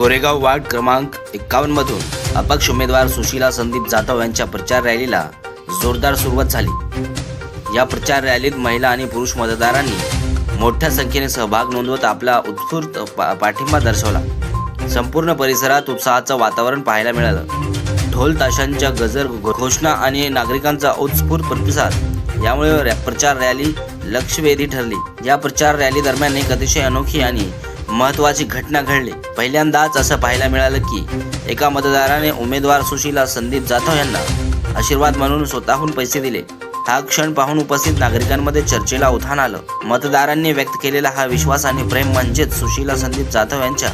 Goregaon ward क्रमांक 51 मधून अपक्ष उमेदवार सुशीला संदीप जाधव यांच्या प्रचार रॅलीला जोरदार सुरुवात झाली। या प्रचार रॅलीत महिला आणि पुरुष मतदारांनी मोठ्या संख्येने सहभाग नोंदवत आपला उत्स्फूर्त पाठिंबा दर्शवला। संपूर्ण परिसरात उत्साहाचं वातावरण पाहायला मिळालं। ढोल ताशांच्या गजर घोषणा आणि नागरिकांचा उत्स्फूर्त प्रतिसाद यामुळे प्रचार रॅली लक्षवेधी ठरली। या प्रचार रॅली दरम्यान एक अतिशय अनोखी आणि महत्त्वाची घटना घडली। पहिल्यांदाच असं पाहायला मिळालं की एका मतदाराने उमेदवार सुशीला संदीप जाधव यांना आशीर्वाद म्हणून स्वतःहून पैसे दिले। हा क्षण पाहून उपस्थित नागरिकांमध्ये चर्चेला उधाण आलं। मतदारांनी व्यक्त केलेला हा विश्वास आणि प्रेम म्हणजेच सुशीला संदीप जाधव यांच्या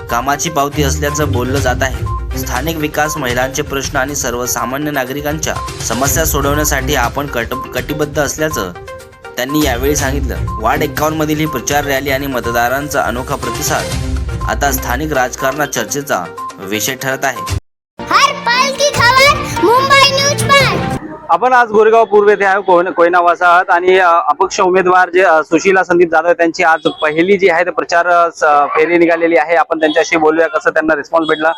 कामाची पावती असल्याचं बोललं जात आहे। स्थानिक विकास, महिलांचे प्रश्न आणि सर्वसामान्य नागरिकांच्या समस्या सोडवण्यासाठी आपण कटिबद्ध असल्याचं त्यांनी यावेळी सांगितलं। वार्ड 51 मधील ही प्रचार रॅली आणि मतदारांचा अनोखा प्रतिसाद आता स्थानिक राजकारणात चर्चेचा विषय ठरत आहे। हर पल की खबर मुंबई न्यूज पर। आपण आज गोरेगाव पूर्व येथे आहे, कोयना वसाहत आणि अपक्ष उमेदवार जे सुशीला संदीप जाधव त्यांची आज पहिली जी आहे ते प्रचार फेरी निघालेली आहे। आपण त्यांच्याशी बोलूया, कसं त्यांना रिस्पॉन्स भेटला।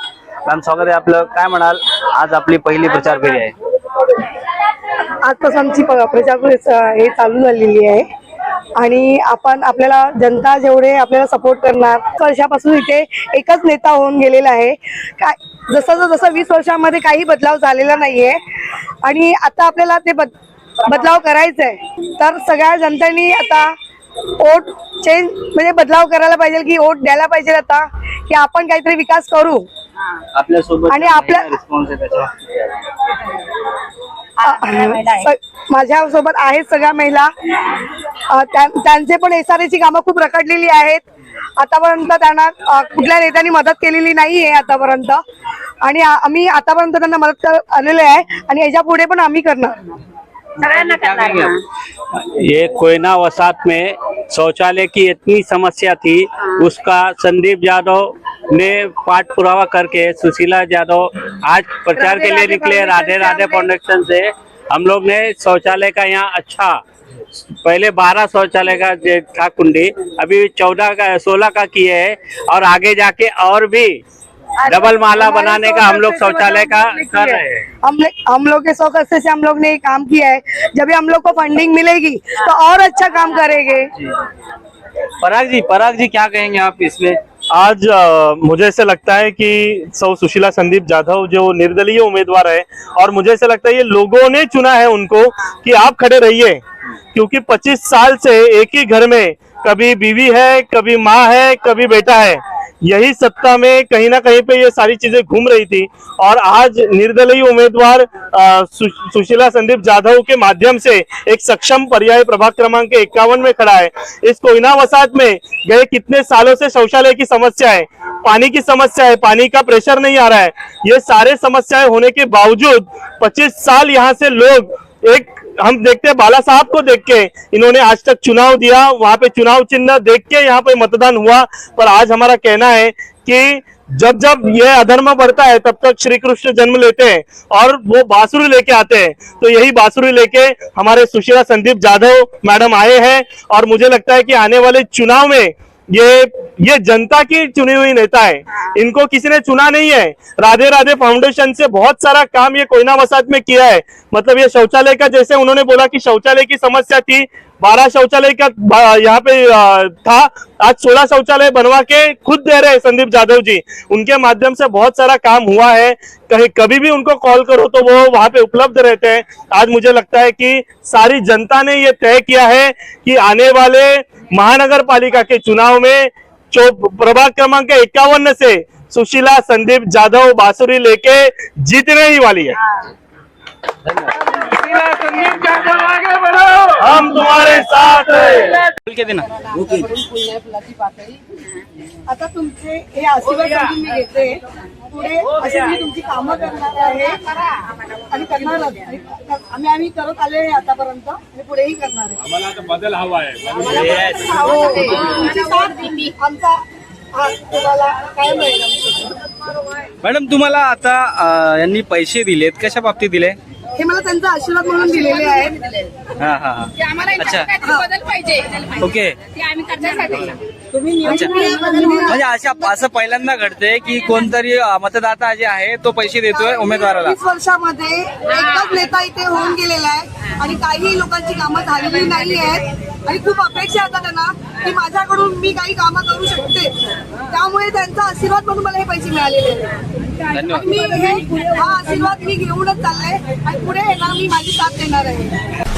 मॅम, स्वागत आहे आपलं। काय म्हणाल, आज आपली पहिली प्रचार फेरी आहे। आजपासून आमची प्रचार हे चालू झालेली आहे आणि आपल्याला जनता जेवढे आपल्याला सपोर्ट करणार, वर्षापासून इथे एकच नेता होऊन गेलेला आहे। काय जसं 20 वर्षांमध्ये काही बदलाव झालेला नाहीये आणि आता आपल्याला ते बदलाव करायचा आहे। तर सगळ्या जनतेने आता वोट चेंज म्हणजे बदलाव करायला पाहिजे की वोट द्यायला पाहिजे आता की आपण काहीतरी विकास करू। आपल्यासोबत आणि आपल्या माझ्या सोबत आहेत सगळ्या महिला, त्यांचे पण SRA ची कामं खूप रखडलेली आहेत। आतापर्यंत त्यांना कुठल्या नेत्यांनी मदत केलेली नाहीये आतापर्यंत आणि आम्ही आतापर्यंत त्यांना मदत आलेले आहे आणि याच्या पुढे पण आम्ही करणार। ये कोयना वसाहत में शौचालय की इतनी समस्या थी, उसका संदीप जाधव ने पाठ पुरावा करके सुशीला जाधव आज प्रचार के लिए निकले। राधे राधे फाउंडेशन से हम लोग ने शौचालय का यहाँ अच्छा, पहले 12 शौचालय का था कुंडी, अभी 16 का किए है और आगे जाके और भी डबल माला बनाने का हम लोग शौचालय का कर रहे हैं। हम लोग के 100 खर्चे से हम लोग ने काम किया है। जब भी हम लोग को फंडिंग मिलेगी तो और अच्छा काम करेंगे। पराग जी क्या कहेंगे आप इसमें? आज मुझे ऐसा लगता है कि सुशीला संदीप जाधव जो निर्दलीय उम्मीदवार है और मुझे ऐसा लगता है ये लोगों ने चुना है उनको कि आप खड़े रहिए, क्योंकि 25 साल से एक ही घर में कभी बीवी है, कभी माँ है, कभी बेटा है। यही सत्ता में कहीं ना कहीं पे ये सारी चीजें घूम रही थी और आज निर्दलीय उम्मीदवार सुशीला संदीप जाधव के माध्यम से एक सक्षम पर्याय प्रभाग क्रमांक 51 में खड़ा है। इस कोयना वसाहत में गए कितने सालों से शौचालय की समस्या है, पानी की समस्या है, पानी का प्रेशर नहीं आ रहा है। ये सारे समस्याएं होने के बावजूद 25 साल यहाँ से लोग एक, हम देखते हैं बाला साहब को देख के इन्होंने आज तक चुनाव दिया, वहां पे चुनाव चिन्ह देख के यहाँ पे मतदान हुआ। पर आज हमारा कहना है कि जब जब ये अधर्म बढ़ता है तब तक श्री कृष्ण जन्म लेते हैं और वो बांसुरी लेके आते हैं। तो यही बांसुरी लेके हमारे सुशीला संदीप जाधव मैडम आए हैं और मुझे लगता है कि आने वाले चुनाव में ये जनता की चुनी हुई नेता है, इनको किसी ने चुना नहीं है। राधे राधे फाउंडेशन से बहुत सारा काम ये कोयना वसाहत में किया है। मतलब ये शौचालय का, जैसे उन्होंने बोला कि शौचालय की समस्या थी, 12 शौचालय का यहाँ पे था, आज 16 शौचालय बनवा के खुद दे रहे हैं संदीप जाधव जी। उनके माध्यम से बहुत सारा काम हुआ है। कभी भी उनको कॉल करो तो वो वहां पे उपलब्ध रहते हैं। आज मुझे लगता है कि सारी जनता ने ये तय किया है कि आने वाले महानगर पालिका के चुनाव में प्रभाग क्रमांक 51 से सुशीला संदीप जाधव बांसुरी लेके जीतने ही वाली है। संदीप जाधव आगे बढ़ो, हम तुम्हारे साथ हैं। आता तुमचे हे आशीर्वाद मी घेते, पुढे अशी मी तुमची कामं करणार आहे आणि करणार आम्ही करत आले आहे आतापर्यंत आणि पुढेही करणार आहे। आम्हाला आता बदल हवा आहे। आमचा तुम्हाला काय मिळेल? मॅडम, तुम्हाला आता यांनी पैसे दिलेत, कशा बाबतीत दिले? हे मला त्यांचा आशीर्वाद म्हणून दिलेले आहेत। हा हा हा, आम्हाला अच्छा, बदल पाहिजे ओके। ते आम्ही करण्यासाठी अच्छा. म्हणजे असं पहिल्यांदा घडते की कोणतरी मतदाता जे आहे तो पैसे देतोय उमेदवाराला. 20 वर्षामध्ये एकच नेता इथे होऊन गेलेला आहे आणि काही लोकांची कामं झालेली नाही आहेत आणि खूप अपेक्षा होता त्यांना की माझ्याकडून मी काही कामं करू शकते, त्यामुळे त्यांचा आशीर्वाद म्हणून मला हे पैसे मिळालेले आहेत. धन्यवाद. आणि मी हा आशीर्वाद मी घेऊनच चालले आणि पुढे येणार मी माझी साथ देणार आहे.